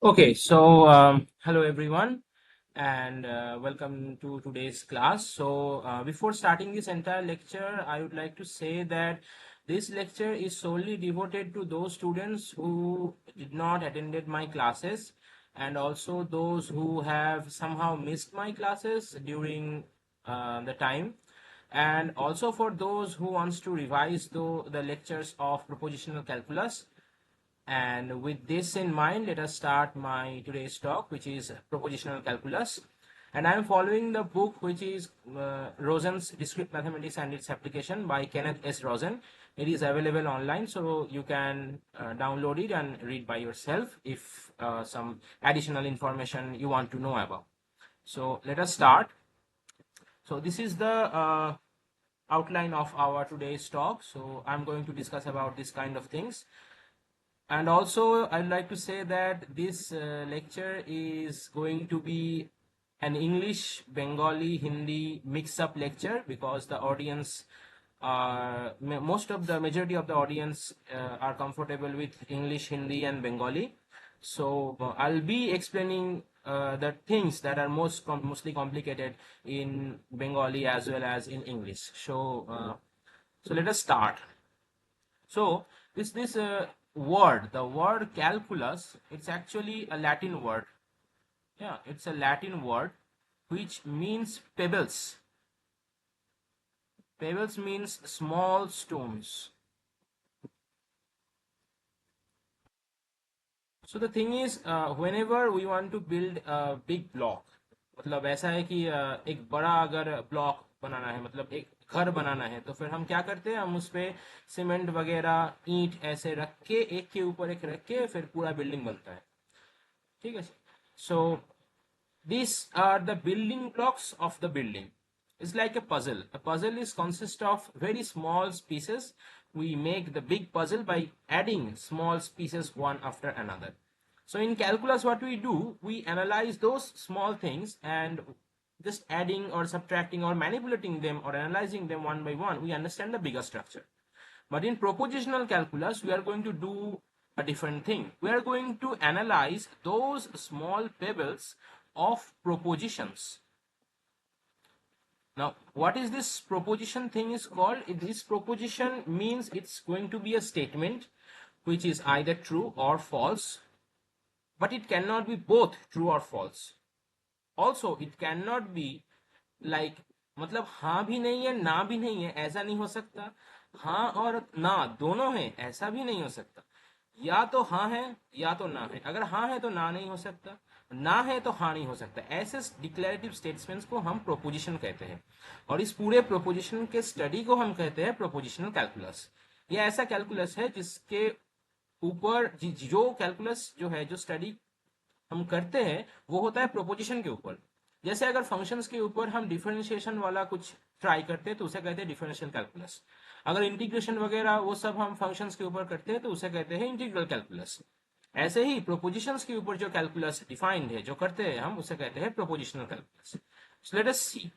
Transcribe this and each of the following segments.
Okay, so hello everyone, and welcome to today's class. Before starting this entire lecture, I would like to say that this lecture is solely devoted to those students who did not attended my classes, and also those who have somehow missed my classes during the time, and also for those who wants to revise the lectures of propositional calculus. And with this in mind, let us start my today's talk, which is propositional calculus. And I am following the book, which is Rosen's Discrete Mathematics and Its Application by Kenneth S. Rosen. It is available online, so you can download it and read by yourself if some additional information you want to know about. So let us start. So this is the outline of our today's talk. So I'm going to discuss about this kind of things. And also, I'd like to say that this lecture is going to be an English, Bengali, Hindi mix-up lecture because the audience, most of the majority of the audience are comfortable with English, Hindi, and Bengali. So I'll be explaining the things that are mostly complicated in Bengali as well as in English. So let us start. So this word, the word calculus, it's actually a Latin word. Yeah, it's a Latin word which means pebbles. Pebbles means small stones. So the thing is, whenever we want to build a big block, मतलब ऐसा है कि एक बड़ा अगर block बनाना है, मतलब एक घर बनाना है, तो फिर हम क्या करते हैं, हम उस पे सीमेंट वगैरह ईंट ऐसे रख के एक के ऊपर एक रख के फिर पूरा बिल्डिंग बनता है. ठीक है. So these are the building blocks of the building. It's like a puzzle. A puzzle is consist of very small pieces. We make the big puzzle by adding small pieces one after another. So in calculus, what we do, we analyze those small things and just adding or subtracting or manipulating them or analyzing them one by one, we understand the bigger structure. But in propositional calculus, we are going to do a different thing. We are going to analyze those small pebbles of propositions. Now, what is this proposition thing is called? This proposition means it's going to be a statement which is either true or false, but it cannot be both true or false. Also, it cannot be like, मतलब हाँ भी नहीं है ना भी नहीं है, ऐसा नहीं हो सकता. हाँ और ना दोनों है, ऐसा भी नहीं हो सकता. या तो हाँ है या तो ना है. अगर हाँ है तो ना नहीं हो सकता, ना है तो हाँ नहीं हो सकता. ऐसे डिक्लेरेटिव स्टेटमेंट्स को हम प्रोपोजिशन कहते हैं, और इस पूरे प्रोपोजिशन के स्टडी को हम कहते हैं प्रोपोजिशनल कैलकुलस. ये ऐसा कैलकुलस है जिसके ऊपर जो कैलकुलस जो है, जो स्टडी हम करते हैं, वो होता है प्रोपोजिशन के ऊपर. जैसे अगर फंक्शंस के ऊपर हम डिफरेंशिएशन वाला कुछ ट्राई करते हैं तो उसे कहते हैं डिफरेंशियल कैलकुलस. अगर इंटीग्रेशन वगैरह वो सब हम फंक्शंस के ऊपर करते हैं तो उसे कहते हैं इंटीग्रल कैलकुलस. ऐसे ही प्रोपोजिशंस के ऊपर जो कैलकुलस डिफाइंड है, जो करते हैं हम, उसे कहते हैं propositional calculus. So let us see.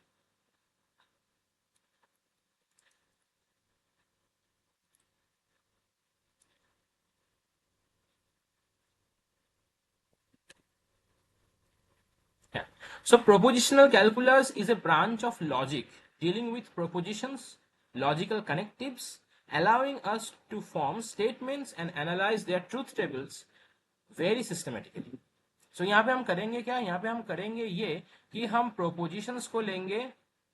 Yeah. So propositional calculus is a branch of logic dealing with propositions, logical connectives, allowing us to form statements and analyze their truth tables very systematically. So यहाँ पे हम करेंगे क्या, यहाँ पे हम करेंगे ये कि हम propositions को लेंगे,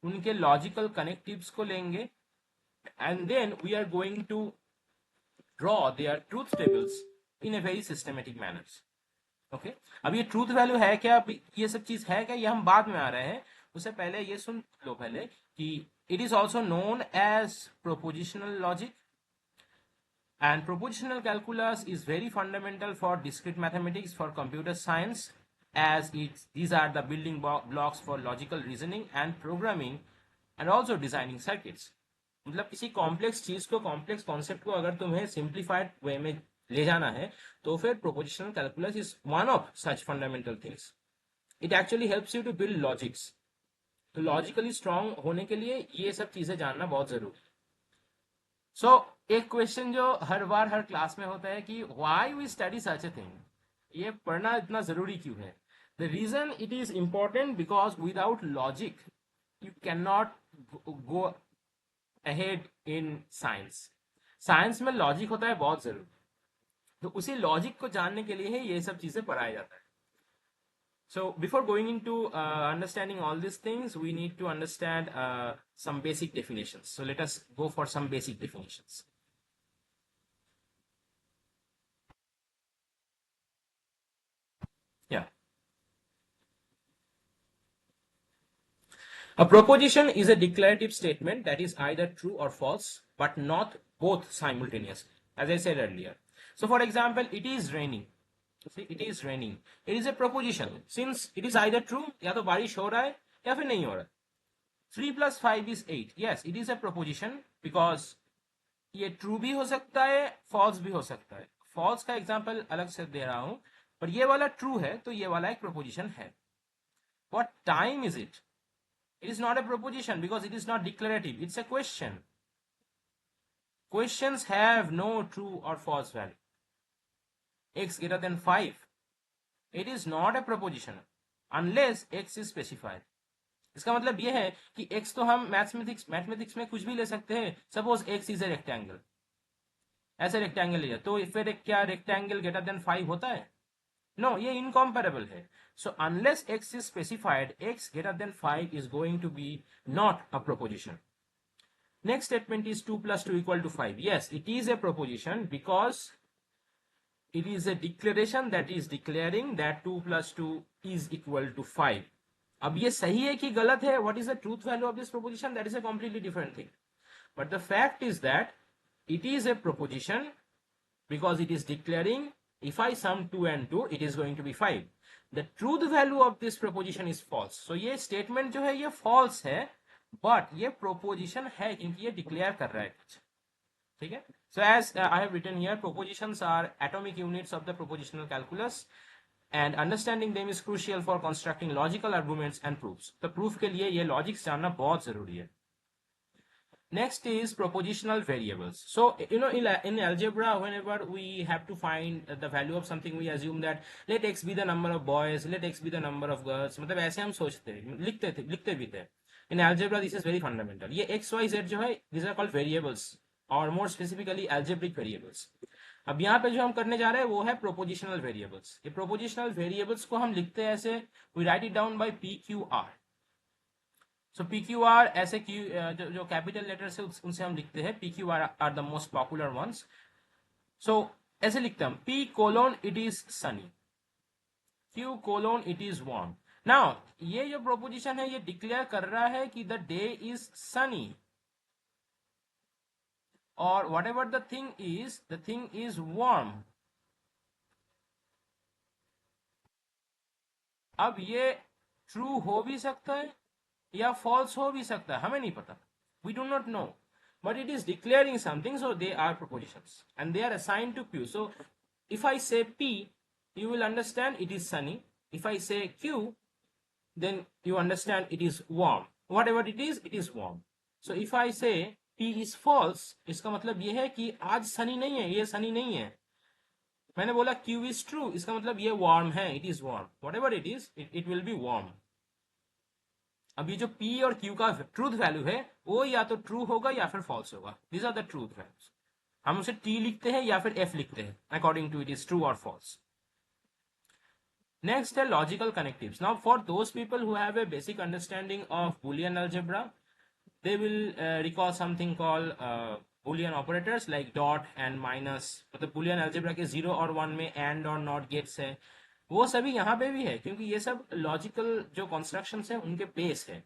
उनके logical connectives को लेंगे, and then we are going to draw their truth tables in a very systematic manner. Okay. अब ये ट्रूथ वैल्यू है क्या, ये सब चीज है क्या, ये हम बाद में आ रहे हैं. उससे पहले ये सुन लो पहले कि it is also known as propositional logic. And propositional calculus is very fundamental for discrete mathematics, for computer science, as these are the building blocks for logical reasoning and programming and also designing circuits. मतलब किसी complex चीज को, complex concept को अगर तुम्हें simplified वे में ले जाना है, तो फिर propositional calculus is one of such fundamental things. It actually helps you to build logics. तो लॉजिकली स्ट्रांग होने के लिए ये सब चीजें जानना बहुत जरूरी है. सो एक क्वेश्चन जो हर बार हर क्लास में होता है कि why we study such a thing. ये पढ़ना इतना जरूरी क्यों है? The reason it is important because without logic you can not go ahead in science. Science में लॉजिक होता है बहुत जरूरी. तो उसी लॉजिक को जानने के लिए ही ये सब चीजें पढ़ाया जाता है. So before going into understanding all these things, we need to understand some basic definitions. So let us go for some basic definitions. Yeah. A proposition is a declarative statement that is either true or false, but not both simultaneously, as I said earlier. So for example, it is raining. See, it is raining. It is a proposition. Since it is either true, या तो बारिश हो रहा है या फिर नहीं हो रहा है. 3 plus 5 is 8. Yes, it is a proposition because ये ट्रू भी हो सकता है, फॉल्स भी हो सकता है. फॉल्स का एग्जांपल अलग से दे रहा हूं, पर ये वाला ट्रू है तो ये वाला एक प्रोपोजिशन है. What time is it? It is not a proposition because it is not declarative. It's a question. Questions have no true or false value. X greater than 5. It is not a proposition unless X is specified. इसका मतलब ये है कि X तो हम mathematics में कुछ भी ले सकते हैं. Suppose X is a rectangle. ऐसे रेक्टेंगल लिया तो फिर क्या रेक्टेंगल ग्रेटर देन 5 होता है? नो, ये इनकॉम्पेरेबल है. So unless X is specified, X greater than 5 is going to be not a proposition. Next statement is 2 plus 2 equal to 5. Yes, it is a proposition because it is a declaration that is declaring that 2 plus 2 is equal to 5. अब ये सही है कि गलत है? What is the truth value of this proposition? That is a completely different thing. But the fact is that it is a proposition because it is declaring if I sum 2 and 2, it is going to be 5. The truth value of this proposition is false. So ये statement जो है ये false है, but ये proposition है क्योंकि ये declare कर रहा है कुछ. ठीक है? So as I have written here, propositions are atomic units of the propositional calculus and understanding them is crucial for constructing logical arguments and proofs. तो proof के लिए ये logics जानना बहुत जरूरी है. Next is propositional variables. So, in algebra, whenever we have to find the value of something, we assume that let x be the number of boys, let x be the number of girls. मतलब ऐसे हम सोचते हैं, लिखते भी थे. In algebra, this is very fundamental. ये x, y, z जो है, these are called variables, or more specifically algebraic variables. अब यहाँ पे जो हम करने जा रहे हैं वो है propositional variables. ये propositional variables को हम लिखते हैं ऐसे, we write it down by PQR. So P Q R ऐसे क्यू जो कैपिटल लेटर्स है उनसे हम लिखते हैं. P Q R the most popular ones. So ऐसे लिखते हैं हम P colon it is sunny, Q colon it is warm. Now ये जो प्रोपोजिशन है ये डिक्लेयर कर रहा है कि द डे इज सनी और what ever the thing is warm. अब ये ट्रू हो भी सकता है या फॉल्स हो भी सकता है, हमें नहीं पता. We do not know, but it is declaring something, so they are propositions and they are assigned to Q. So if I say P, you will understand it is sunny. If I say Q, then you understand it is warm. Whatever it is warm. So if I say P is false, इसका मतलब ये है कि आज sunny नहीं है, ये sunny नहीं है. मैंने बोला Q is true, इसका मतलब ये warm है, it is warm. Whatever it is, it will be warm. अभी जो P और Q का ट्रूथ वैल्यू है वो या तो ट्रू होगा या फिर फॉल्स होगा. This are the truth values. हम उसे T लिखते हैं या फिर F लिखते हैं according to it is true और फॉल्स. नेक्स्ट है logical connectives. Now for those people who have a basic understanding of Boolean algebra, they will recall something called Boolean operators like dot and minus. मतलब Boolean algebra के 0 और 1 में and और not gates है, वो सभी यहाँ पे भी है क्योंकि ये सब लॉजिकल जो कॉन्स्ट्रक्शंस है उनके बेस है.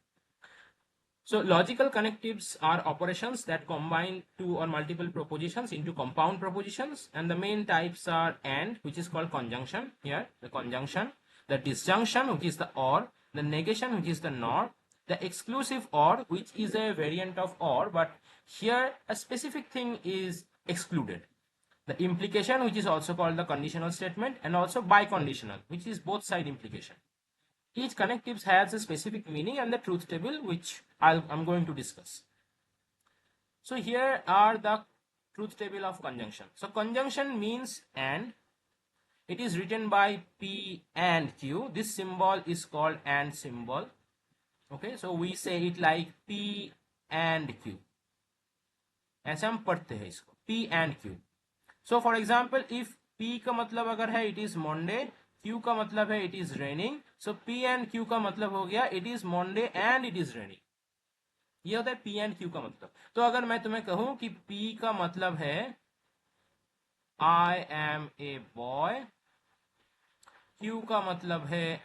So logical connectives are operations that combine two or multiple propositions into compound propositions, and the main types are and, which is called conjunction. Here the conjunction, the disjunction, which is the or, the negation, which is the nor, the exclusive or, which is a variant of or, but here a specific thing is excluded. The implication, which is also called the conditional statement, and also biconditional, which is both side implication. Each connective has a specific meaning and the truth table, which I'm going to discuss. So here are the truth table of conjunction. So conjunction means and it is written by P and Q. This symbol is called AND symbol. Okay, so we say it like P and Q. ऐसे हम पढ़ते हैं इसको, P and Q. So for example, if P का मतलब अगर है it is Monday, Q का मतलब है it is raining, so P and Q का मतलब हो गया it is Monday and it is raining. ये होता है P and Q का मतलब. तो अगर मैं तुम्हें कहूं कि P का मतलब है I am a boy, Q का मतलब है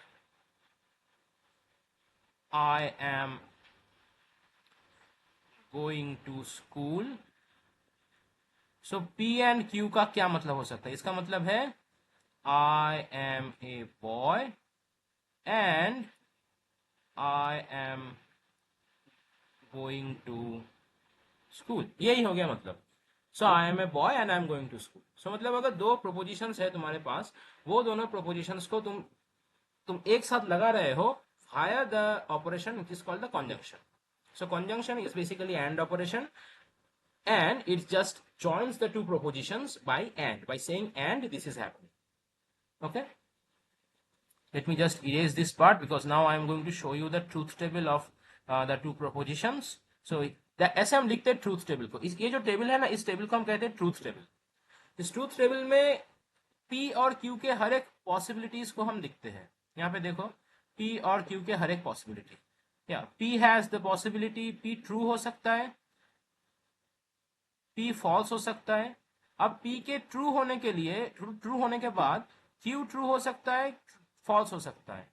I am going to school. So P and Q का क्या मतलब हो सकता है? इसका मतलब है I am a boy and I am going to school. यही हो गया मतलब. So I am a boy and I am going to school. So मतलब अगर दो प्रोपोजिशंस है तुम्हारे पास, वो दोनों प्रोपोजिशंस को तुम एक साथ लगा रहे हो via the operation which is called the conjunction. So conjunction is basically AND operation, and it just joins the two propositions by saying and this is happening. Okay, let me just erase this part because now I am going to show you the truth table of the two propositions. So ऐसे हम लिखते हैं truth table को. ये जो table है ना, इस टेबल को हम कहते हैं ट्रूथ टेबल. इस ट्रूथ टेबल में P और Q के हर एक पॉसिबिलिटीज को हम लिखते हैं. यहाँ पे देखो, P और Q के हर एक पॉसिबिलिटी. या P has the possibility, P true हो सकता है, P फॉल्स हो सकता है. अब P के ट्रू होने के लिए, ट्रू होने के बाद Q ट्रू हो सकता है, फॉल्स हो सकता है,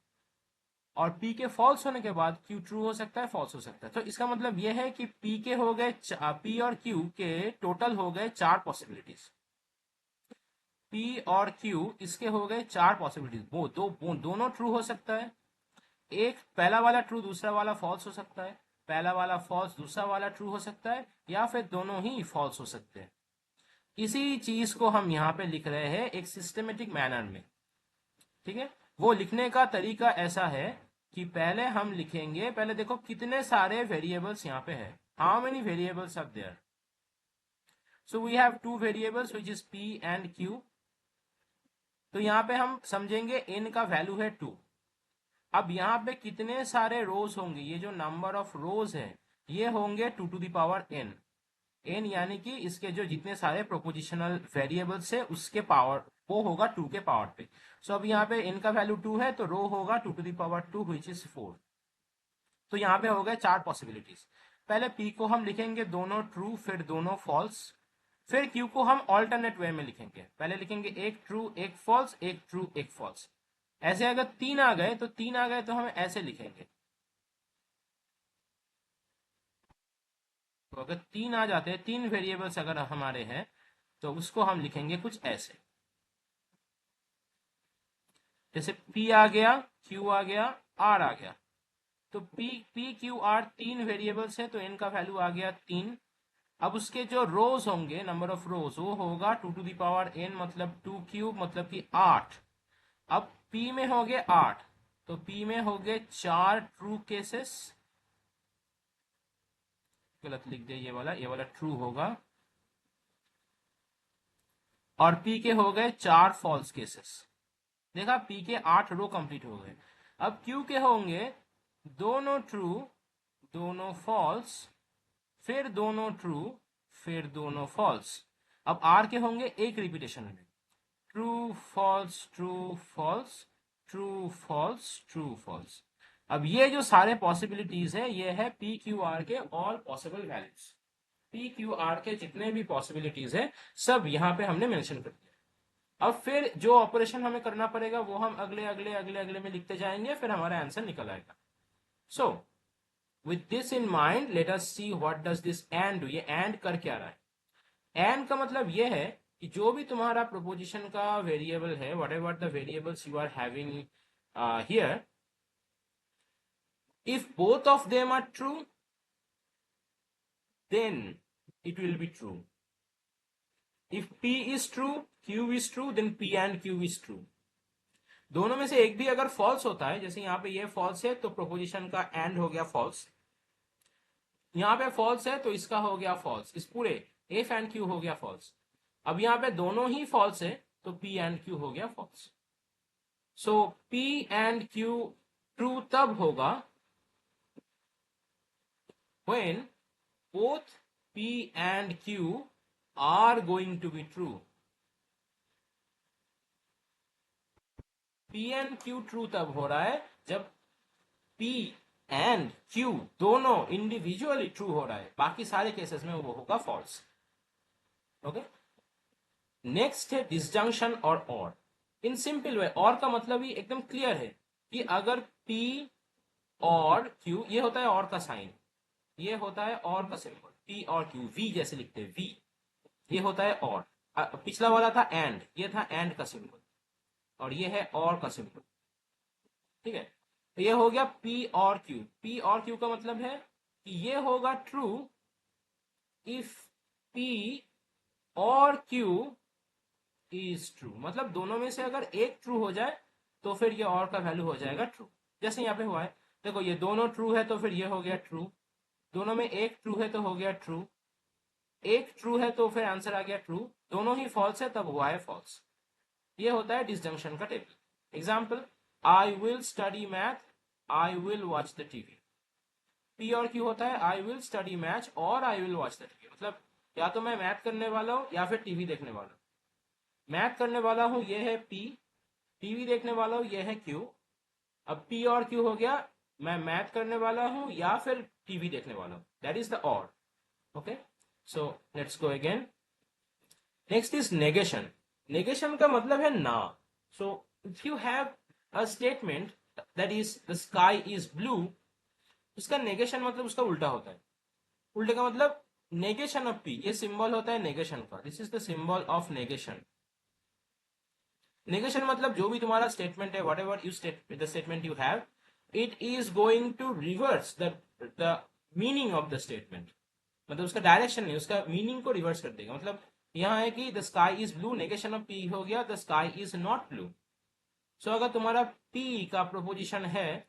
और P के फॉल्स होने के बाद Q ट्रू हो सकता है, फॉल्स हो सकता है. तो इसका मतलब यह है कि P के हो गए, P और Q के टोटल हो गए 4 पॉसिबिलिटीज. P और Q इसके हो गए 4 पॉसिबिलिटीज. दोनों ट्रू हो सकता है. एक पहला वाला ट्रू, दूसरा वाला फॉल्स हो सकता है. पहला वाला फॉल्स, दूसरा वाला ट्रू हो सकता है, या फिर दोनों ही फॉल्स हो सकते हैं. इसी चीज को हम यहाँ पे लिख रहे हैं एक सिस्टमेटिक मैनर में. ठीक है, वो लिखने का तरीका ऐसा है कि पहले हम लिखेंगे, पहले देखो कितने सारे वेरिएबल्स यहाँ पे है. How many variables are there? So we have 2 variables which is P and Q. तो यहाँ पे हम समझेंगे n का वैल्यू है 2. अब यहाँ पे कितने सारे रोज होंगे? ये जो नंबर ऑफ रोज है ये होंगे 2 to the power n. n यानी कि इसके जो जितने सारे प्रोपोजिशनल वेरिएबल्स है उसके पावर वो होगा 2 के पावर पे. सो अब यहाँ पे n का वैल्यू 2 है तो रो होगा 2 to the power 2 which is 4. तो यहाँ पे हो गए 4 पॉसिबिलिटीज. पहले P को हम लिखेंगे दोनों ट्रू, फिर दोनों फॉल्स. फिर Q को हम ऑल्टरनेट वे में लिखेंगे. पहले लिखेंगे एक ट्रू एक फॉल्स, एक ट्रू एक फॉल्स. ऐसे अगर 3 आ गए तो हम ऐसे लिखेंगे. तो अगर 3 आ जाते हैं, 3 वेरिएबल्स अगर हमारे हैं तो उसको हम लिखेंगे कुछ ऐसे. जैसे P आ गया, Q आ गया, R आ गया. तो P Q R 3 वेरिएबल्स है तो n का वैल्यू आ गया 3. अब उसके जो रोज होंगे, नंबर ऑफ रोज, वो होगा 2 to the power n मतलब 2 क्यूब मतलब कि 8. अब P में हो गए 8, तो P में हो गए 4 ट्रू केसेस. गलत लिख दे, ये वाला ट्रू होगा. और P के हो गए 4 फॉल्स केसेस. देखा, P के 8 रो कंप्लीट हो गए. अब Q के होंगे दोनों ट्रू, दोनों फॉल्स, फिर दोनों ट्रू, फिर दोनों फॉल्स. अब R के होंगे एक रिपीटेशन में, true false true false, true false true false. अब ये जो सारे पॉसिबिलिटीज है ये है P Q R के all possible values. P Q R के जितने भी पॉसिबिलिटीज है सब यहाँ पे हमने मेंशन कर दिया. अब फिर जो ऑपरेशन हमें करना पड़ेगा वो हम अगले अगले अगले अगले में लिखते जाएंगे, फिर हमारा आंसर निकल आएगा. So with this in mind late us see what does this and do. ये एंड कर क्या रहा है? एंड का मतलब ये है कि जो भी तुम्हारा प्रोपोजिशन का वेरिएबल है, whatever the variables you are having here, if both of them are true then it will be true. If P is true, Q is true, then P and Q is true. दोनों में से एक भी अगर false होता है, जैसे यहाँ पे ये फॉल्स है तो प्रोपोजिशन का एंड हो गया फॉल्स. यहाँ पे फॉल्स है तो इसका हो गया फॉल्स. इस पूरे F and Q हो गया फॉल्स. अब यहाँ पे दोनों ही फॉल्स है तो P एंड Q हो गया false. So P and Q true तब होगा when both P and Q are going to be true. P and Q true तब हो रहा है जब P एंड Q दोनों इंडिविजुअली ट्रू हो रहा है, बाकी सारे केसेस में वो होगा फॉल्स। ओके, नेक्स्ट है डिसजंक्शन और इन सिंपल वे। और का मतलब ही एकदम क्लियर है कि अगर P और Q, ये होता है और का साइन, ये होता है और का सिंबल, P और Q, V जैसे लिखते हैं V, ये होता है और। पिछला वाला था एंड, ये था एंड का सिंबल, और ये है और का सिंबल। ठीक है, तो ये हो गया P और Q। P और Q का मतलब है कि ये होगा ट्रू इफ P और Q इज ट्रू, मतलब दोनों में से अगर एक ट्रू हो जाए तो फिर ये और का वैल्यू हो जाएगा ट्रू। जैसे यहाँ पे हुआ है, देखो ये दोनों ट्रू है तो फिर ये हो गया ट्रू, दोनों में एक ट्रू है तो हो गया ट्रू, एक ट्रू है तो फिर आंसर आ गया ट्रू, दोनों ही फॉल्स है तब हुआ है फॉल्स। ये होता है डिसजंक्शन का table. Example, I will study math, I will watch the TV. P और क्यू होता है आई विल स्टडी मैथ और I will watch the TV, मतलब या तो मैं मैथ करने वाला हूं या फिर टीवी देखने वाला हूं। मैथ करने वाला हूं ये है पी, टीवी देखने वाला हूं ये है क्यू। अब पी और क्यू हो गया, मैं मैथ करने वाला हूं या फिर टीवी देखने वाला हूं, दैट इज द और। Okay, so let's go again. Next is negation. Negation का मतलब है ना। So if you have a statement that is the sky is blue, उसका नेगेशन मतलब उसका उल्टा होता है। उल्टे का मतलब नेगेशन ऑफ पी, ये सिंबल होता है नेगेशन का, this is the symbol of negation. Negation मतलब जो भी तुम्हारा स्टेटमेंट है, what ever you the statement you have, it is going to reverse the meaning of the statement, मतलब उसका डायरेक्शन नहीं, उसका मीनिंग को रिवर्स कर देगा। मतलब यहाँ है कि the sky is blue, negation of P हो गया the sky is not blue. So अगर तुम्हारा पी का प्रोपोजिशन है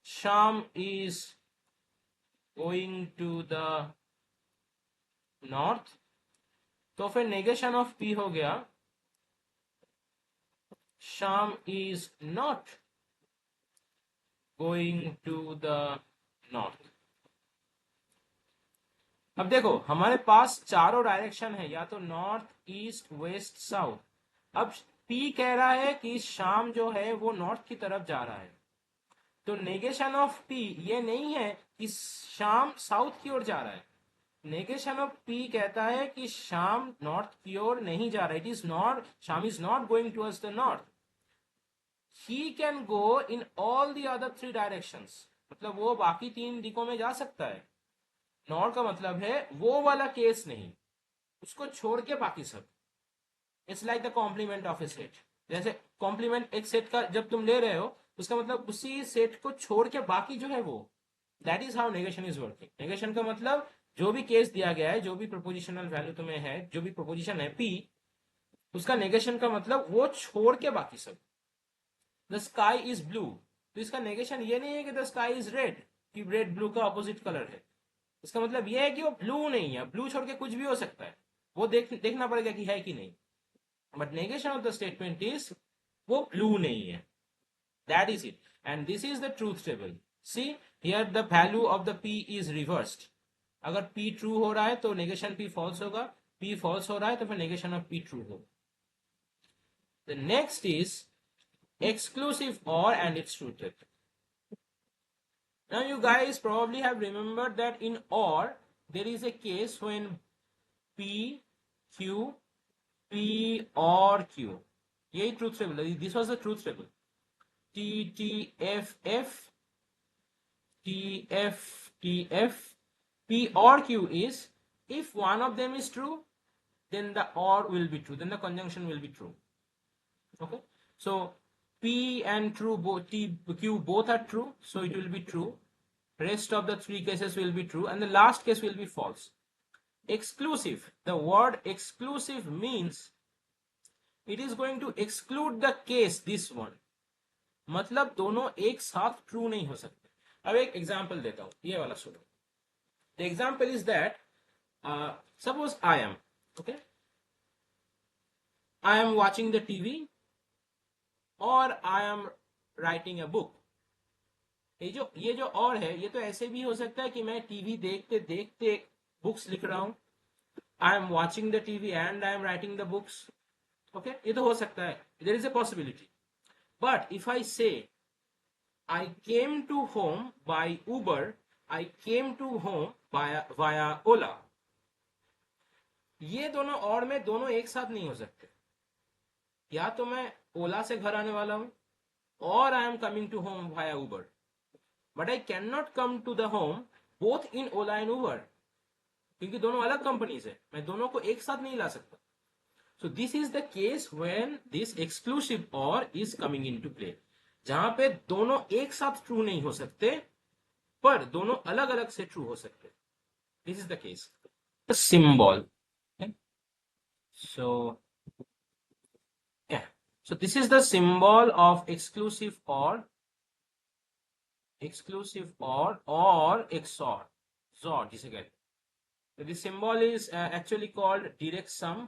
Shyam is going to the north, तो फिर नेगेशन ऑफ पी हो गया Shyam is not going to the north. अब देखो हमारे पास चारों डायरेक्शन है, या तो नॉर्थ, ईस्ट, वेस्ट, साउथ। अब पी कह रहा है कि शाम जो है वो नॉर्थ की तरफ जा रहा है, तो नेगेशन ऑफ पी ये नहीं है कि शाम साउथ की ओर जा रहा है। नेगेशन ऑफ पी कहता है कि शाम नॉर्थ की ओर नहीं जा रहा है, इट इज नॉट, शाम is not going towards the north, he can go in all the other three directions, मतलब वो बाकी तीन दिकों में जा सकता है। नॉर का मतलब है वो वाला केस नहीं, उसको छोड़ के बाकी सब। It's like the complement of a set. जैसे कॉम्प्लीमेंट एक सेट का जब तुम ले रहे हो, उसका मतलब उसी सेट को छोड़ के बाकी जो है वो, that is how negation is working. Negation का मतलब जो भी केस दिया गया है, जो भी प्रोपोजिशनल वैल्यू तुम्हें है, जो भी प्रोपोजिशन है पी, उसका नेगेशन का मतलब वो छोड़ के बाकी सब। द स्काई इज ब्लू, तो इसका नेगेशन ये नहीं है कि द स्काई इज रेड, कि रेड ब्लू का ऑपोजिट कलर है। इसका मतलब यह है कि वो ब्लू नहीं है, ब्लू छोड़ के कुछ भी हो सकता है, वो देखना पड़ेगा कि है कि नहीं। But negation of the statement is वो ब्लू नहीं है, that is it, and this is the truth table. See here the value of the P is reversed. अगर पी ट्रू हो रहा है तो नेगेशन पी फॉल्स होगा, पी फॉल्स हो रहा है तो फिर नेगेशन ऑफ पी ट्रू होगा। The next is exclusive or and its truth table. Now you guys probably have remembered that in OR there is a case when P, Q, P or Q. यही truth table है, this was the truth table. T, T, F, F, T, F, T, F, P or Q is, if one of them is true, then the OR will be true, then the conjunction will be true. Okay, so P and true, both T, Q both are true, so it will be true. Rest of the three cases will be true, and the last case will be false. Exclusive, the word exclusive means it is going to exclude the case this one, मतलब दोनों एक साथ true नहीं हो सकते। अब एक example देता हूं, ये वाला सुनो। The example is that suppose I am, okay, I am watching the TV or I am writing a book. ये जो और है, ये तो ऐसे भी हो सकता है कि मैं टीवी देखते देखते बुक्स लिख रहा हूं. I am watching the TV and I am writing the books. Okay, ये तो हो सकता है. There is a possibility. But if I say I came to home by Uber, I came to home via Ola. ये दोनों और में दोनों एक साथ नहीं हो सकते. या तो मैं ओला से घर आने वाला हूं और I am coming to home via Uber. But I can not come to the home both in Ola and Uber, क्योंकि दोनों अलग कंपनीज है. मैं दोनों को एक साथ नहीं ला सकता. सो this is the case when this exclusive और इज कमिंग इनटू प्ले, जहां पे दोनों एक साथ ट्रू नहीं हो सकते पर दोनों अलग अलग से ट्रू हो सकते. This is the case. Symbol. Okay. So yeah, so this is the symbol of exclusive or XOR. XOR जिसे कहते हैं. So this symbol is actually called direct sum.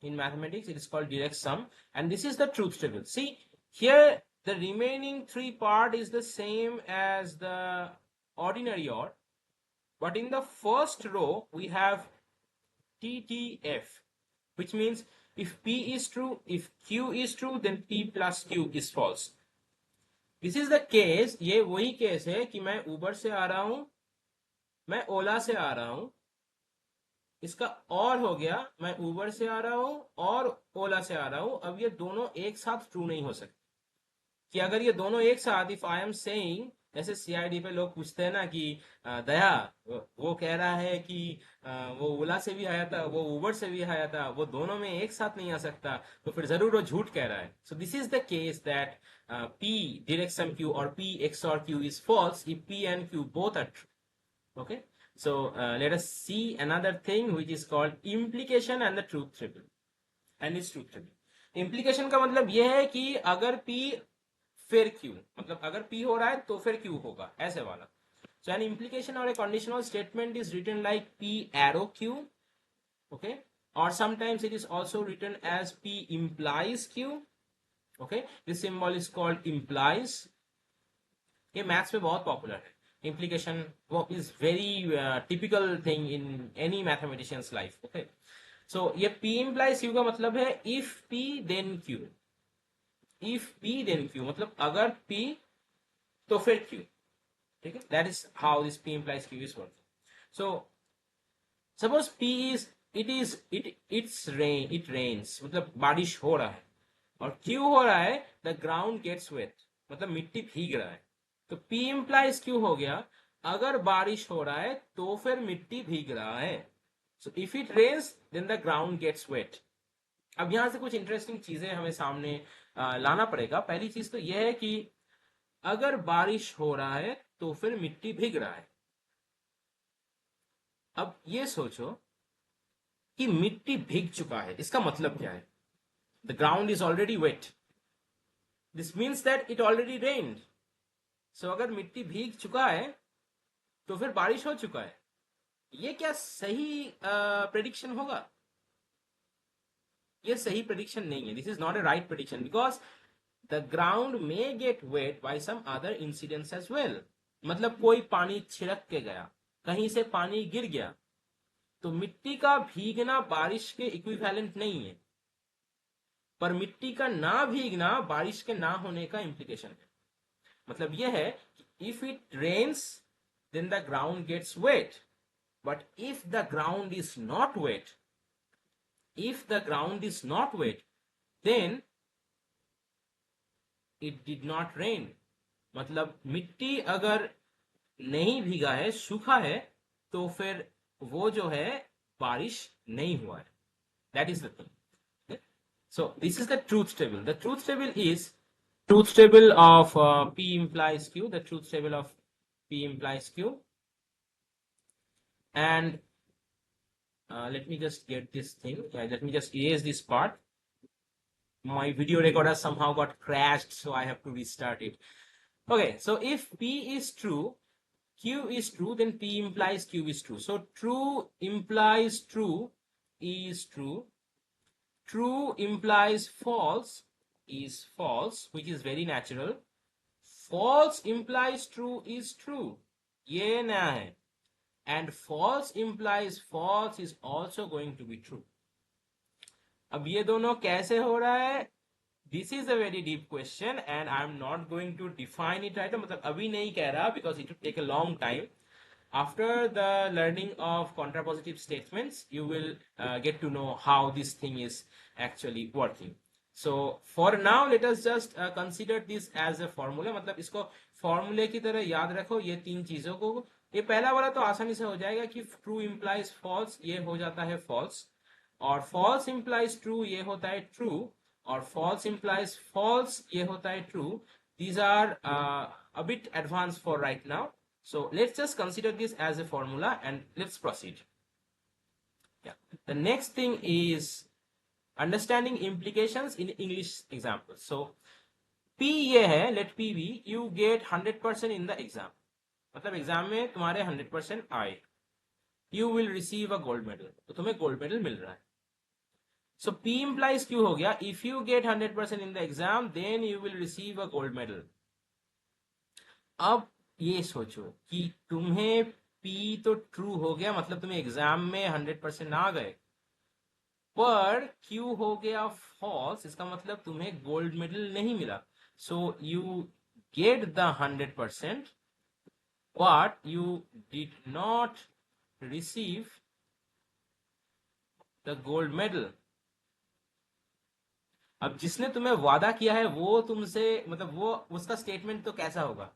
In mathematics it is called direct sum, and this is the truth table. See here, the remaining three part is the same as the ordinary OR, but in the first row we have TTF, which means if P is true, if Q is true, then P plus Q is false. This is the case. ये वही case है कि मैं उबर से आ रहा हूं, मैं ओला से आ रहा हूं. इसका और हो गया, मैं उबर से आ रहा हूं और ओला से आ रहा हूं. अब ये दोनों एक साथ ट्रू नहीं हो सकते. कि अगर ये दोनों एक साथ, इफ आई एम सेइंग, जैसे सीआईडी पे लोग पूछते हैं ना कि दया वो कह रहा है कि वो ओला से भी आया था, वो उबर से भी आया था, वो दोनों में एक साथ नहीं आ सकता, तो फिर जरूर वो झूठ कह रहा है. So this is the case that P direct sum Q और P XOR Q is false if P and Q both are true. Okay, so let us see another thing which is called implication and the truth table. And its truth table. Implication का मतलब यह है कि अगर P फिर Q, मतलब अगर P हो रहा है तो फिर Q होगा, ऐसे वाला. So an implication or a conditional statement is written like P arrow Q. Okay, or sometimes it is also written as P implies Q. Okay, this symbol is called implies. ये maths में बहुत popular है. implication is very typical thing in any mathematician's life. Okay, so ये P implies Q का मतलब है if P then Q. if P then Q मतलब अगर P तो फिर Q. ठीक है, that is how this P implies Q is working. So suppose P is it rains मतलब बारिश हो रहा है, और Q हो रहा है the ground gets wet मतलब मिट्टी भीग रहा है. तो P implies Q हो गया, अगर बारिश हो रहा है तो फिर मिट्टी भीग रहा है. So if it rains then the ground gets wet. अब यहां से कुछ इंटरेस्टिंग चीजें हमें सामने लाना पड़ेगा. पहली चीज तो यह है कि अगर बारिश हो रहा है तो फिर मिट्टी भीग रहा है. अब ये सोचो कि मिट्टी भीग चुका है, इसका मतलब क्या है? The ground is already wet. This means that it already rained. So अगर मिट्टी भीग चुका है तो फिर बारिश हो चुका है. ये क्या सही प्रेडिक्शन होगा? ये सही प्रेडिक्शन नहीं है. This is not a right prediction because the ground may get wet by some other incidents as well. मतलब कोई पानी छिड़क के गया, कहीं से पानी गिर गया, तो मिट्टी का भीगना बारिश के इक्विवेलेंट नहीं है, पर मिट्टी का ना भीगना बारिश के ना होने का इंप्लीकेशन है. मतलब यह है कि if it rains then the ground gets wet. But if the ground is not wet, then it did not rain. मतलब मिट्टी अगर नहीं भीगा है, सूखा है, तो फिर वो जो है बारिश नहीं हुआ है. That is the thing. Okay? So this is the truth table. The truth table is truth table of P implies Q. The truth table of P implies Q. And let me just get this thing. Let me just erase this part. My video recorder somehow got crashed, so I have to restart it. Okay, so if P is true, Q is true, then P implies Q is true. So true implies true is true. true implies false is false, which is very natural. False implies true is true. ये नया है. And false implies false is also going to be true. अब ये दोनों कैसे हो रहा है? This is a very deep question and I'm not going to define it right now. मतलब अभी नहीं कह रहा because it will take a long time. After the learning of contrapositive statements, you will get to know how this thing is actually working. So for now, let us just consider this as a formula. मतलब इसको formula की तरह याद रखो ये तीन चीजों को. ये पहला वाला तो आसानी से हो जाएगा कि true implies false ये हो जाता है false और false implies true ये होता है true और false implies false ये होता है true. These are a bit advanced for right now. So let's just consider this as a formula and let's proceed. Yeah. The next thing is understanding implications in English examples. So P ये है, let P be, you get 100% in the exam. मतलब exam में तुम्हारे 100% आए. You will receive a gold medal. तो तुम्हें gold medal मिल रहा है. So P implies Q हो गया. If you get 100% in the exam, then you will receive a gold medal. अब ये सोचो कि तुम्हें P तो ट्रू हो गया मतलब तुम्हें एग्जाम में 100% आ गए पर Q हो गया फॉल्स इसका मतलब तुम्हें गोल्ड मेडल नहीं मिला. So you get the 100% but you did not receive the gold medal. अब जिसने तुम्हें वादा किया है वो तुमसे मतलब वो उसका स्टेटमेंट तो कैसा होगा?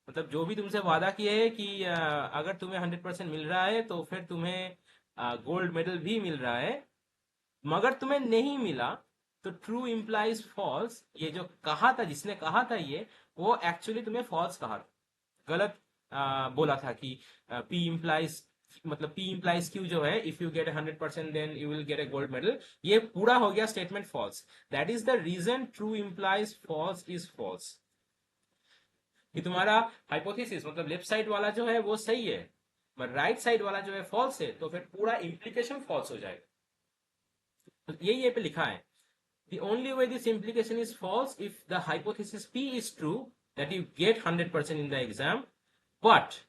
मतलब जो भी तुमसे वादा किया है कि अगर तुम्हें 100% मिल रहा है तो फिर तुम्हें गोल्ड मेडल भी मिल रहा है मगर तुम्हें नहीं मिला तो ट्रू इम्प्लाइज फॉल्स. ये जो कहा था जिसने कहा था ये वो एक्चुअली तुम्हें फॉल्स कहा था, गलत बोला था कि पी इम्प्लाइज मतलब पी इम्प्लाइज क्यू जो है if you get 100% then you will get a gold medal. ये पूरा हो गया statement false. That is the reason true implies false is false. कि तुम्हारा हाइपोथेसिस मतलब लेफ्ट साइड वाला जो है वो सही है पर राइट साइड वाला जो है फॉल्स है तो फिर पूरा इम्प्लीकेशन फॉल्स हो जाएगा. तो ये पे लिखा है the only way this implication is false if the hypothesis P is true that you get 100% in the exam but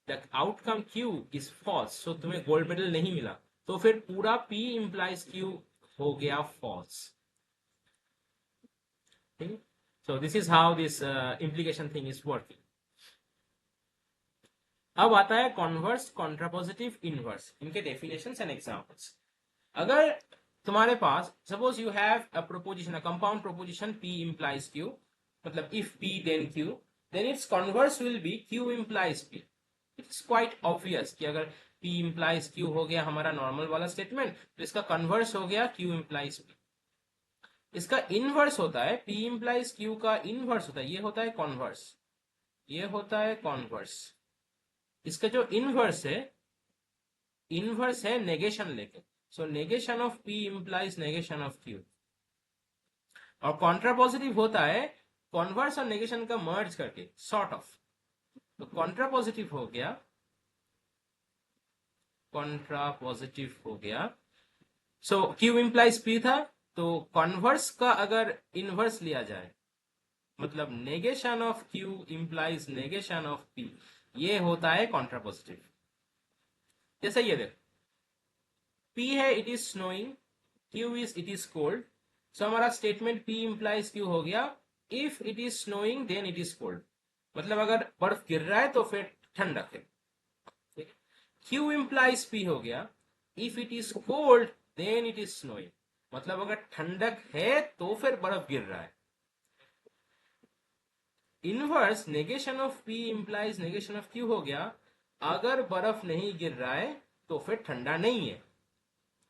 the outcome Q is false. So तुम्हें गोल्ड मेडल नहीं मिला तो फिर पूरा P implies Q हो गया false. ठीक. So this is how this implication thing is working. अब आता है कॉन्वर्स, कॉन्ट्रापोजिटिव, इनवर्स, इनके डेफिनेशंस एंड एग्जांपल्स. अगर तुम्हारे पास suppose you have a proposition, a compound proposition P implies Q, मतलब if P then Q, then its converse will be Q implies P. It's quite obvious कि अगर P implies Q हो गया हमारा normal वाला स्टेटमेंट तो इसका converse हो गया Q implies P. इसका इनवर्स होता है P implies Q का इनवर्स होता है ये होता है कॉन्वर्स, ये होता है कॉन्वर्स. इसका जो इनवर्स है नेगेशन लेके. So negation of P implies negation of Q. और कॉन्ट्रापोजिटिव होता है कॉन्वर्स और नेगेशन का मर्ज करके सॉर्ट ऑफ. तो कॉन्ट्रापोजिटिव हो गया, कॉन्ट्रापोजिटिव हो गया. सो Q implies P था तो कॉन्वर्स का अगर इनवर्स लिया जाए मतलब negation of Q implies negation of P, ये होता है कॉन्ट्रापोजिटिव. जैसे ये देख P है it is snowing, Q is it is cold. So हमारा स्टेटमेंट P implies Q हो गया if it is snowing then it is cold. मतलब अगर बर्फ गिर रहा है तो फिर ठंडक है. ठीक है. Q implies P हो गया if it is cold then it is snowing. मतलब अगर ठंडक है तो फिर बर्फ गिर रहा है. Inverse negation of P implies negation of Q हो गया अगर बर्फ नहीं गिर रहा है तो फिर ठंडा नहीं है.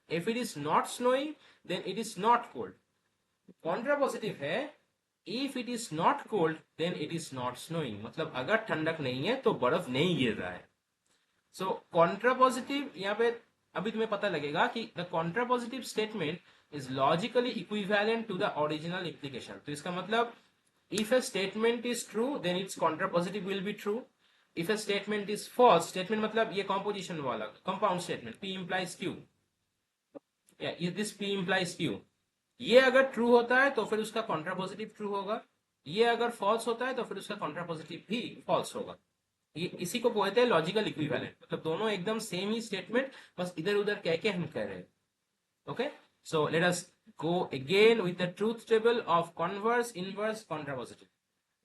If it is not snowing, then it is not cold. Contrapositive है if it is not cold, then it is not snowing. मतलब अगर ठंडक नहीं है तो बर्फ नहीं गिर रहा है. So contrapositive यहाँ पे अभी तुम्हें पता लगेगा कि the contrapositive statement is logically equivalent to the original implication. तो इसका मतलब if a statement is true, then its contrapositive will be true. If a statement is false, statement मतलब ये composition वाला compound statement P implies Q. या is this P implies Q, ये अगर true होता है तो फिर उसका कॉन्ट्रापोजिटिव ट्रू होगा, ये अगर फॉल्स होता है तो फिर उसका कॉन्ट्रापोजिटिव भी फॉल्स होगा। ये इसी को बोलते हैं लॉजिकल इक्विवेलेंट, मतलब दोनों एकदम सेम ही स्टेटमेंट, बस इधर उधर कह के हम कह रहे हैं। Okay, so let us go again with the truth table of converse, inverse, contrapositive.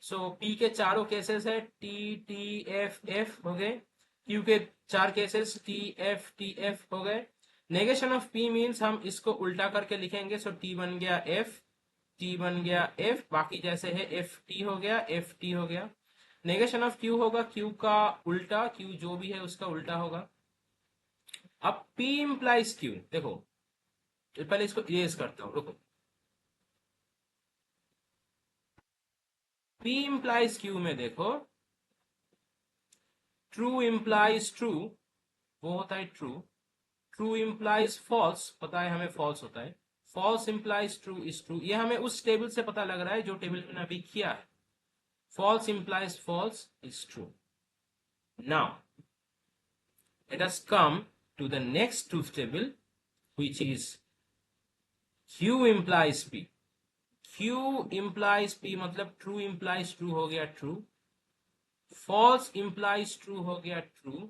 So P के चारों केसेस है, T T F F हो गए। Q के 4 cases, T F T F हो गए। नेगेशन ऑफ P मीन्स हम इसको उल्टा करके लिखेंगे, सो T बन गया F, T बन गया F, बाकी जैसे है F T हो गया, F T हो गया। नेगेशन ऑफ Q होगा Q का उल्टा, Q जो भी है उसका उल्टा होगा। अब P implies Q, देखो पहले इसको इरेज करता हूं, रुको। P implies Q में देखो, ट्रू implies ट्रू, वो होता है ट्रू। ट्रू implies फॉल्स, पता है हमें फॉल्स होता है। False implies true is true, ये हमें उस टेबल से पता लग रहा है जो टेबल मैंने अभी किया है। False implies false is true. Now let us come to the next truth table, which is Q implies P. Q implies P मतलब ट्रू implies ट्रू हो गया ट्रू, फॉल्स implies ट्रू हो गया ट्रू,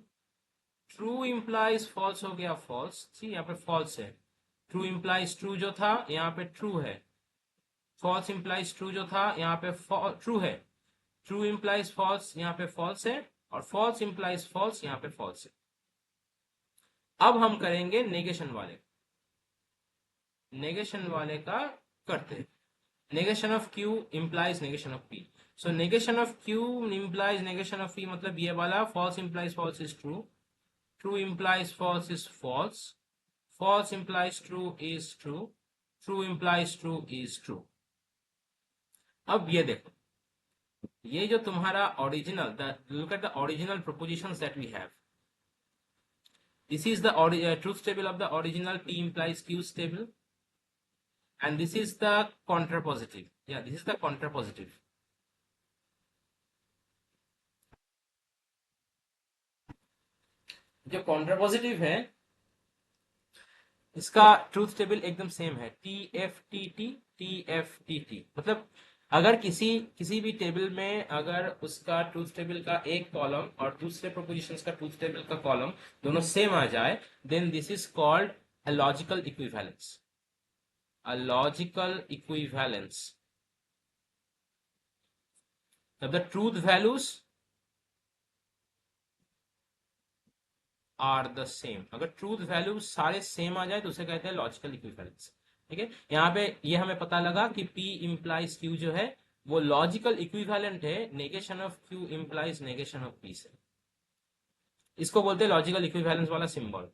ट्रू implies फॉल्स हो गया false. ठीक, यहाँ पे फॉल्स है। ट्रू implies ट्रू जो था यहाँ पे ट्रू है, फॉल्स implies ट्रू जो था यहाँ पे ट्रू है, ट्रू implies फॉल्स यहाँ पे फॉल्स है, और फॉल्स implies फॉल्स यहाँ पे फॉल्स है। अब हम करेंगे नेगेशन वाले, नेगेशन वाले का करते हैं। Negation of Q implies negation of P। So negation of Q implies negation of P, मतलब ये वाला false implies false is true, true implies false is false, false implies true is true, true implies true is true। अब ये देखो, ये जो तुम्हारा original, look at the original propositions that we have. This is the truth table of the original P implies Q's table, and this is the contrapositive, yeah, this is the contrapositive। जो contrapositive है इसका truth table एकदम same है, TFTT TFTT। मतलब अगर किसी भी table में अगर उसका ट्रूथ टेबल का एक कॉलम और दूसरे प्रोपोजिशंस का ट्रूथ टेबल का कॉलम दोनों सेम आ जाए, then this is called a logical equivalence, a logical equivalence. The truth values are the same, अगर ट्रूथ वैल्यूज सारे सेम आ जाए तो उसे कहते हैं लॉजिकल इक्विवेलेंस। ठीक है, यहाँ पे ये हमें पता लगा कि P implies Q जो है वो लॉजिकल इक्विवेलेंट है negation of Q implies negation of P से। इसको बोलते हैं लॉजिकल इक्विवेलेंस वाला सिंबल,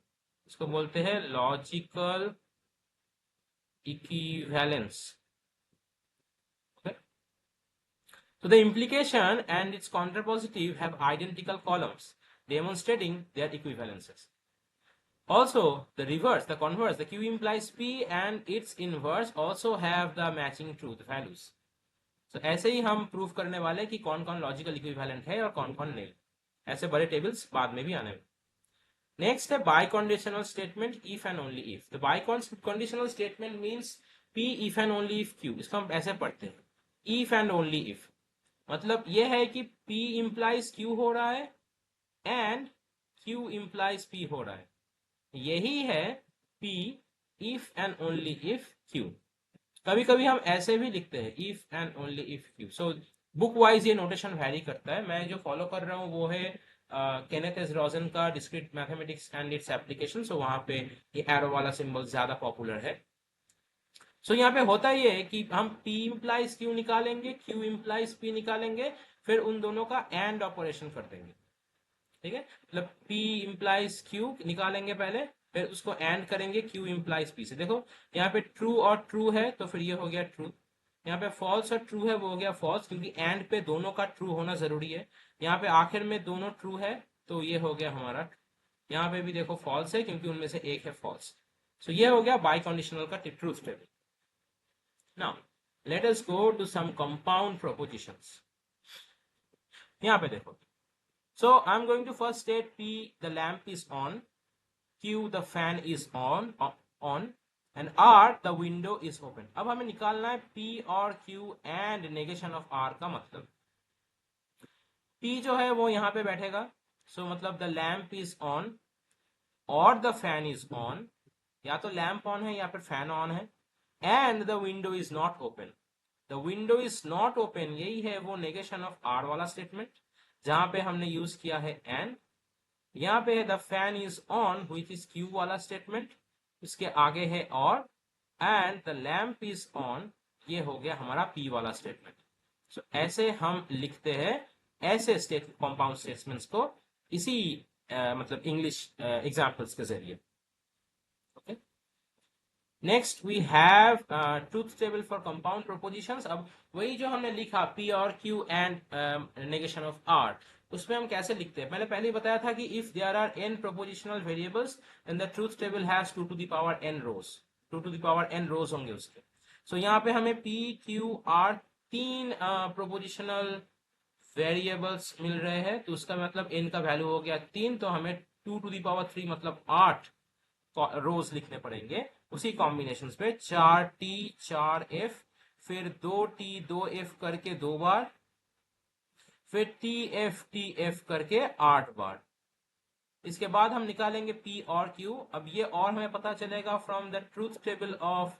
इसको बोलते हैं logical equivalence. So the implication and its contrapositive have identical columns demonstrating their equivalences. Also, the reverse, the converse, the Q implies P and its inverse also have the matching truth values. So ऐसे ही हम prove करने वाले कि कौन कौन logical equivalent है और कौन कौन नहीं। ऐसे बड़े टेबल्स बाद में भी आने वाले। नेक्स्ट है biconditional statement, if and only if. तो biconditional statement means P if and only if Q। इसको हम ऐसे पढ़ते हैं, इफ एंड ओनली इफ। मतलब यह है कि P implies Q हो रहा है एंड Q implies P हो रहा है, यही है P if and only if Q। कभी कभी हम ऐसे भी लिखते हैं if and only if Q। So book wise ये नोटेशन वैरी करता है, मैं जो फॉलो कर रहा हूँ वो है केनेथ एस रॉजन का discrete mathematics and its application. So वहां पे ये एरो वाला सिंबल ज्यादा पॉपुलर है। सो यहाँ पे होता ये है कि हम P implies Q निकालेंगे, Q implies P निकालेंगे, फिर उन दोनों का एंड ऑपरेशन कर देंगे। ठीक है, मतलब P implies Q निकालेंगे पहले, फिर उसको एंड करेंगे Q implies P से। देखो यहाँ पे ट्रू और ट्रू है तो फिर ये हो गया ट्रू, यहाँ पे फॉल्स और ट्रू है वो हो गया फॉल्स, क्योंकि एंड पे दोनों का ट्रू होना जरूरी है। यहाँ पे आखिर में दोनों ट्रू है तो ये हो गया हमारा। यहाँ पे भी देखो फॉल्स है क्योंकि उनमें से एक है फॉल्स। सो ये हो गया बाई कंडीशनल का truth table. Now, let us go to some compound propositions. यहाँ पे देखो, so I'm going to first state P the lamp is on, Q the fan is on, and R the window is open. अब हमें निकालना है P और Q and negation of R का मतलब. P जो है वो यहाँ पे बैठेगा, so मतलब the lamp is on और the fan is on, या तो लैंप ऑन है या फिर फैन ऑन है, and the window is not open. The window is not open, यही है वो negation of R वाला स्टेटमेंट जहां पे हमने यूज किया है and. यहाँ पे है the fan is on which is Q वाला स्टेटमेंट, इसके आगे है और, and the lamp is on, ये हो गया हमारा पी वाला स्टेटमेंट. सो ऐसे हम लिखते हैं ऐसे कंपाउंड स्टेटमेंट्स को इसी मतलब इंग्लिश एग्जाम्पल्स के जरिए. Okay, next we have truth table for compound propositions. अब वही जो हमने लिखा पी और Q and negation of R, उसमें हम कैसे लिखते हैं. मैंने पहले ही बताया था कि if there are n propositional variables then the truth table has 2 to the power n rows, 2 to the power n rows होंगे उसके. सो यहाँ पे हमें p q r तीन प्रोपोजिशनल वेरिएबल्स मिल रहे हैं, तो उसका मतलब n का वैल्यू हो गया 3, तो हमें 2 to the power 3 मतलब 8 रोज लिखने पड़ेंगे उसी कॉम्बिनेशन पे. 4t 4f, फिर 2t 2f करके 2 बार, फिर TF करके 8 बार. इसके बाद हम निकालेंगे P और Q. अब ये और हमें पता चलेगा from the truth table of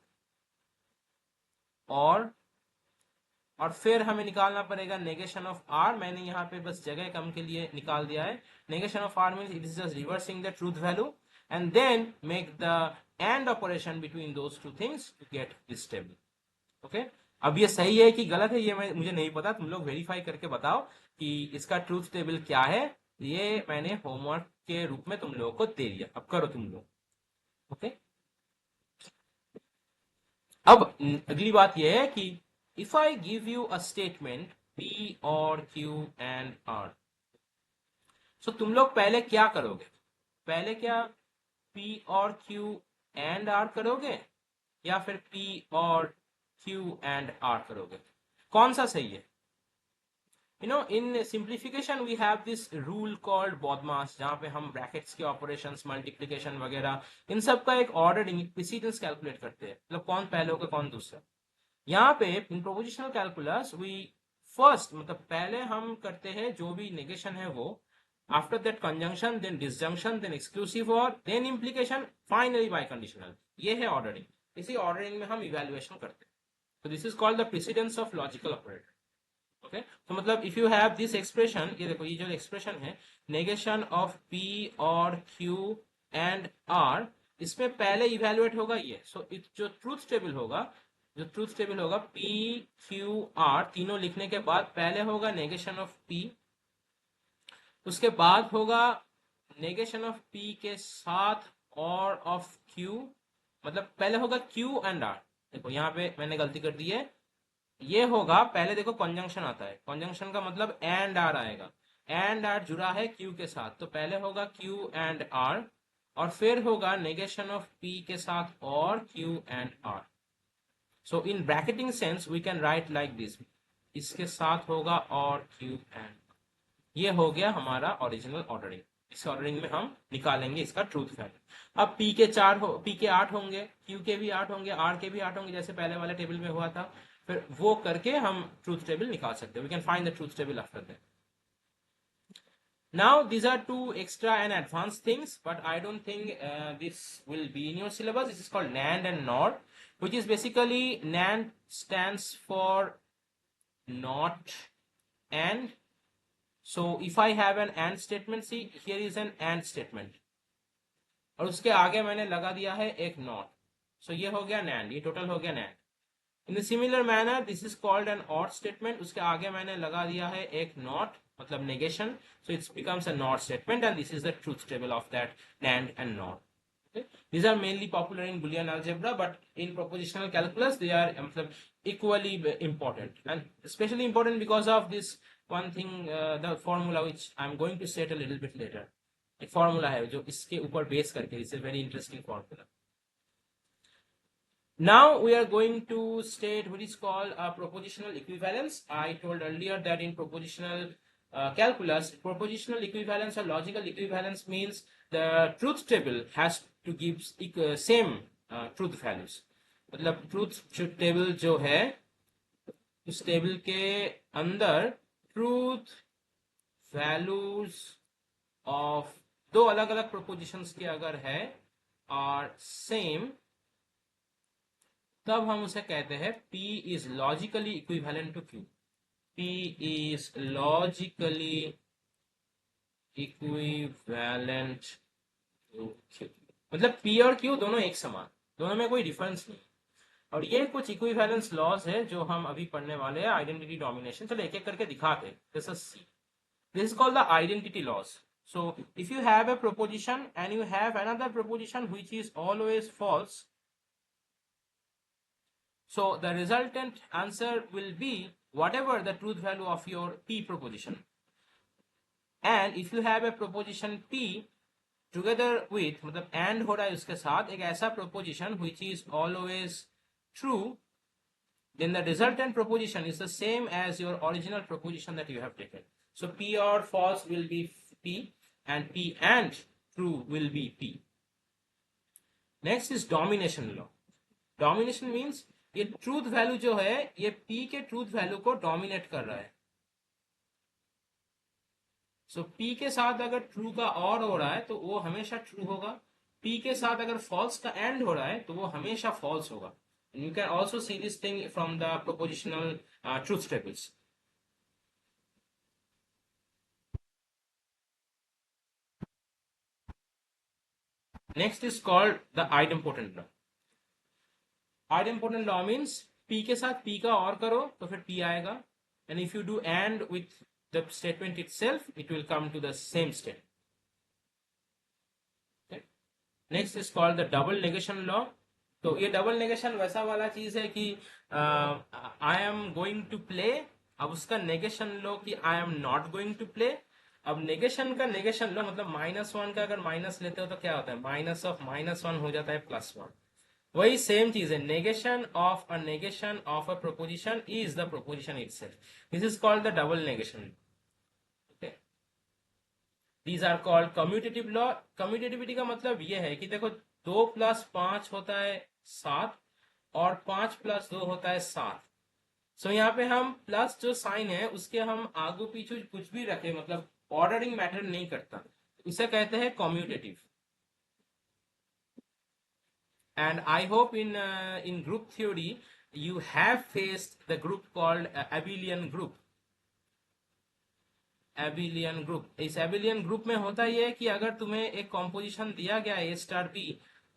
और फिर हमें निकालना पड़ेगा नेगेशन ऑफ R. मैंने यहाँ पे बस जगह कम के लिए निकाल दिया है. Negation of R means it is just reversing the truth value and then make the and operation between those two things to get this table. Okay, अब ये सही है कि गलत है ये मुझे नहीं पता, तुम लोग वेरीफाई करके बताओ कि इसका ट्रूथ टेबल क्या है. ये मैंने होमवर्क के रूप में तुम लोगों को दे दिया, अब करो तुम लोग. ओके, अब अगली बात यह है कि if I give you a statement P और Q एंड R, सो तुम लोग पहले क्या करोगे. पहले क्या P और Q एंड R करोगे या फिर P और Q एंड R करोगे. कौन सा सही है. in simplification we have this rule called BODMAS, जहां पे हम ब्रैकेट्स के ऑपरेशंस, मल्टीप्लिकेशन वगैरह, इन सब का एक ऑर्डर प्रेसिडेंस कैलकुलेट करते हैं, मतलब कौन पहले होगा कौन दूसरा. यहाँ पे इन प्रोपोजिशनल कैलकुलस वी फर्स्ट मतलब पहले हम करते हैं जो भी नेगेशन है वो, after that conjunction, then disjunction, then exclusive or, then implication, finally biconditional. ये है ऑर्डरिंग. इसी ऑर्डरिंग में हम इवेल्युएशन करते हैं. So this is called the precedence of logical operator. Okay, तो मतलब if you have this expression, ये देखो ये जो एक्सप्रेशन है negation of P और Q and R, इसमें पहले इवेल्युएट होगा ये. सो जो ट्रूथ टेबल होगा P Q R तीनों लिखने के बाद पहले होगा नेगेशन ऑफ P, उसके बाद होगा नेगेशन ऑफ P के साथ और ऑफ Q, मतलब पहले होगा Q एंड R. देखो यहाँ पे मैंने गलती कर दी है, ये होगा पहले देखो कंजंक्शन आता है, कंजंक्शन का मतलब एंड आर आएगा, एंड आर जुड़ा है क्यू के साथ, तो पहले होगा क्यू एंड आर और फिर होगा नेगेशन ऑफ पी के साथ और Q and R. So in bracketing sense we can write like this, इसके साथ होगा और क्यू एंड. ये हो गया हमारा ओरिजिनल ऑर्डरिंग. इस ऑर्डरिंग में हम निकालेंगे इसका ट्रूथ वैल्यू. अब P के 8 होंगे, Q के भी 8 होंगे, R के भी 8 होंगे, जैसे पहले वाले टेबल में हुआ था. फिर वो करके हम ट्रूथ टेबल निकाल सकते हैं. We can find the truth table after that. Now these are two extra and advanced things, but I don't think this will be in your syllabus. This is called NAND and NOR, which is basically NAND stands for not and. So if I have an and statement, see here is an and statement, और उसके आगे मैंने लगा दिया है एक not. So ये हो गया NAND, ये टोटल हो गया NAND. In a similar manner, this is called an OR statement. उसके आगे मैंने लगा दिया है एक not, मतलब negation. So it becomes a NOR statement, and this is the truth table of that NAND and NOR. Okay? These are mainly popular in Boolean algebra, but in propositional calculus they are equally important, and especially important because of this one thing, the formula which I am going to set a little bit later. एक formula है जो इसके ऊपर base करके, this is a very interesting formula. Now we are going to state what is called a propositional equivalence. I told earlier that in propositional calculus, propositional equivalence or logical equivalence means the truth table has to give same truth values, मतलब truth table जो है उस table के अंदर truth values of दो अलग अलग propositions के अगर है और सेम, तब हम उसे कहते हैं P is logically equivalent to Q. P is logically equivalent to Q. मतलब P और Q दोनों एक समान, दोनों में कोई डिफरेंस नहीं. और ये कुछ इक्विवेलेंस लॉज है जो हम अभी पढ़ने वाले हैं. आइडेंटिटी डोमिनेशन, चलो एक एक करके दिखाते हैं. This is called the identity laws. So if you have a proposition and you have another proposition which is always false, so the resultant answer will be whatever the truth value of your P proposition. And if you have a proposition P together with, मतलब and हो रहा है उसके साथ एक ऐसा proposition which is always true, then the resultant proposition is the same as your original proposition that you have taken. So P or false will be P and P and true will be P. Next is domination law. Domination means ये truth value जो है ये P के truth value को dominate कर रहा है. सो P के साथ अगर ट्रू का और हो रहा है तो वो हमेशा ट्रू होगा. P के साथ अगर फॉल्स का एंड हो रहा है तो वो हमेशा फॉल्स होगा. You can also see this thing from the prepositional truth tables. Next is called the idempotent law. Idempotent law means P के साथ P का और करो तो फिर P आएगा. And if you do and with the statement itself, it will come to the same state. Okay. Next is called the double negation law. तो ये डबल नेगेशन वैसा वाला चीज है कि I am going to play, अब उसका negation लो कि I am not going to play. अब नेगेशन का नेगेशन लो मतलब -1 का अगर माइनस लेते हो तो क्या होता है, माइनस ऑफ -1 हो जाता है +1. वही सेम चीज है, negation of a proposition is the proposition itself. This is called the double negation. These are called commutative law. Commutativity का मतलब ये है कि देखो 2 + 5 होता है 7 और 5 + 2 होता है 7. सो यहाँ पे हम प्लस जो साइन है उसके हम आगू पीछू कुछ भी रखे, मतलब ऑर्डरिंग मैटर नहीं करता, इसे कहते हैं commutative. And I hope in group theory you have faced the group called abelian group. Abelian group. इस एबिलियन ग्रुप में होता यह है कि अगर तुम्हें एक कॉम्पोजिशन दिया गया है A*B,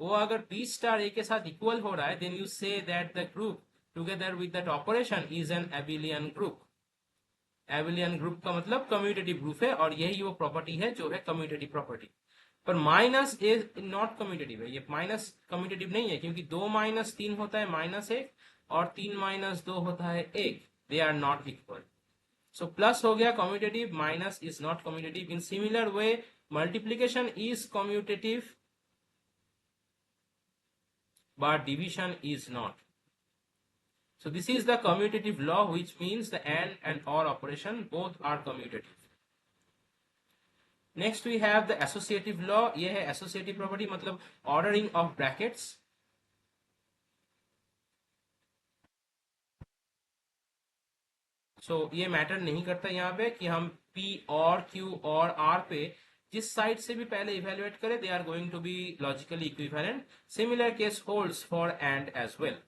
वो अगर B*A के साथ इक्वल हो रहा है, then you say that the group together with that operation is an abelian group. Abelian group का मतलब कम्यूटेटिव ग्रुप है और यही वो प्रॉपर्टी है जो है कम्यूटेटिव प्रॉपर्टी. पर माइनस इज नॉट कम्यूटेटिव है. ये माइनस कम्यूटेटिव नहीं है क्योंकि 2 - 3 होता है -1 और 3 - 2 होता है 1. They are not equal. So plus हो गया commutative, minus is not commutative. In similar way, multiplication is commutative, but division is not. So this is the commutative law, which means the and or operation both are commutative. Next we have the associative law. ये है associative property, मतलब ordering of brackets. सो ये matter नहीं करता यहाँ पे कि हम P और Q और R पे जिस साइड से भी पहले इवेल्युएट करें, they are going to be logically equivalent. Similar case holds for and as well.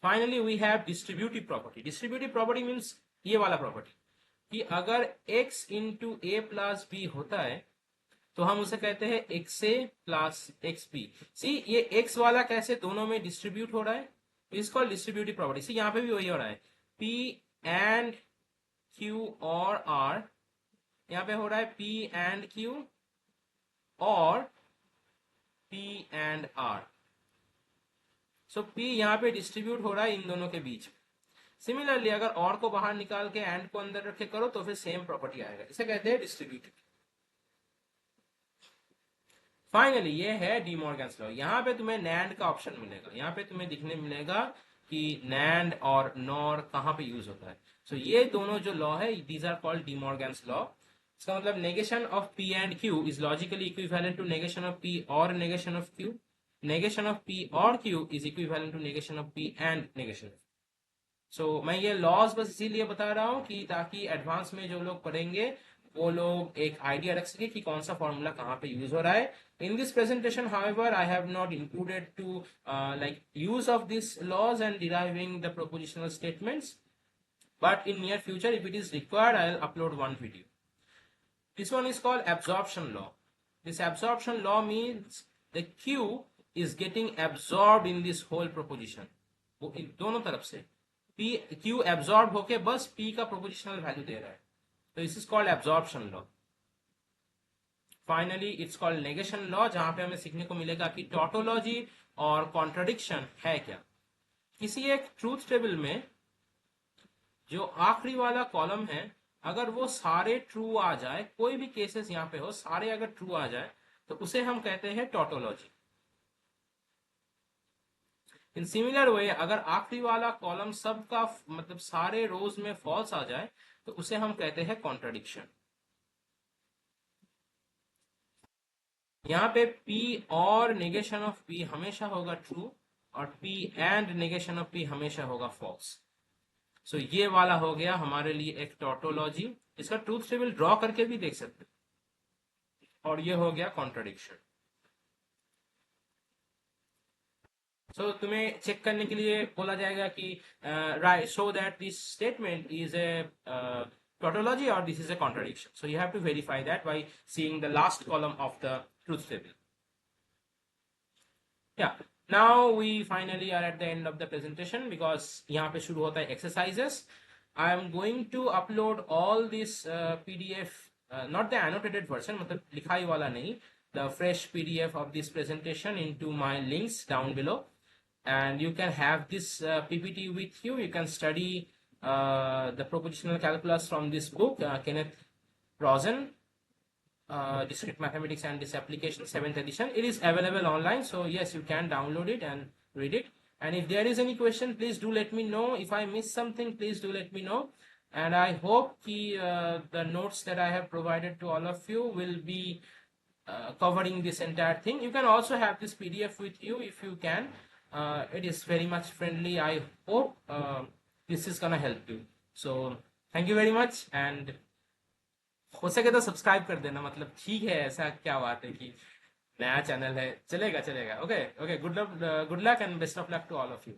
Finally we have distributive property. Distributive property means ये वाला प्रॉपर्टी कि अगर x into a plus b होता है तो हम उसे कहते हैं xa प्लस xb. सी ये x वाला कैसे दोनों में डिस्ट्रीब्यूट हो रहा है, इज कॉल्ड डिस्ट्रीब्यूटिव प्रॉपर्टी. सी यहाँ पे भी वही हो रहा है, P एंड Q और R. यहाँ पे हो रहा है P एंड Q और P and R. So P यहाँ पे डिस्ट्रीब्यूट हो रहा है इन दोनों के बीच. सिमिलरली अगर और को बाहर निकाल के एंड को अंदर रखे करो तो फिर सेम प्रॉपर्टी आएगा. इसे कहते हैं डिस्ट्रीब्यूटिव. फाइनली ये है डी मॉर्गन्स लॉ. यहाँ पे तुम्हें नैंड का ऑप्शन मिलेगा. यहाँ पे तुम्हें दिखने मिलेगा कि नैंड और नॉर कहाँ पे यूज होता है. सो ये दोनों जो लॉ है, these are called De Morgan's law. इसका मतलब negation of P and Q is logically equivalent to negation of P or negation of Q. Negation of P और Q is equivalent to negation of P and negation of. So मैं ये laws बस इसीलिए बता रहा हूँ कि ताकि एडवांस में जो लोग पढ़ेंगे वो लोग एक आइडिया रख सके कि कौन सा फॉर्मूला कहाँ पे यूज हो रहा है. In this presentation, however, I have not included to like use of these laws and deriving the propositional statements. But in near future, if it is required, I'll upload one video. This one is called absorption law. This absorption law means the Q is getting absorbed in this whole proposition. वो इन दोनों तरफ से P Q absorb होके बस P का propositional value दे रहा है. तो this is called absorption law. Finally it's called negation law, जहां पे हमें सीखने को मिलेगा कि टॉटोलॉजी और कॉन्ट्रडिक्शन है क्या. किसी एक ट्रूथ टेबल में जो आखिरी वाला कॉलम है, अगर वो सारे ट्रू आ जाए, कोई भी केसेस यहाँ पे हो, सारे अगर ट्रू आ जाए तो उसे हम कहते हैं टॉटोलॉजी. इन सिमिलर वे अगर आखिरी वाला कॉलम सबका मतलब सारे रोज में फॉल्स आ जाए तो उसे हम कहते हैं कॉन्ट्रडिक्शन. यहाँ पे P और नेगेशन ऑफ P हमेशा होगा ट्रू और P and negation of P हमेशा होगा फॉल्स. सो ये वाला हो गया हमारे लिए एक टॉटोलॉजी. इसका ट्रूथ टेबल ड्रॉ करके भी देख सकते हैं. और ये हो गया कॉन्ट्रडिक्शन. सो तुम्हें चेक करने के लिए बोला जाएगा कि right show that this statement is a tautology or this is a contradiction. So you have to verify that by seeing the last column of the truth table. Yeah. Now we finally are at the end of the presentation because यहाँ पे शुरू होता है exercises. I am going to upload all this PDF, not the annotated version, मतलब लिखाई वाला नहीं, the fresh PDF of this presentation into my links down below, and you can have this PPT with you. You can study the propositional calculus from this book, Kenneth Rosen, Discrete Mathematics and this application, 7th edition. It is available online, so yes, you can download it and read it. And if there is any question, please do let me know. If I miss something, please do let me know. And I hope the notes that I have provided to all of you will be covering this entire thing. You can also have this PDF with you if you can. It is very much friendly. I hope this is gonna help you. So thank you very much, and हो सके तो subscribe कर देना. मतलब ठीक है, ऐसा क्या बात है कि नया चैनल है, चलेगा चलेगा. Okay okay, good luck and best of luck to all of you.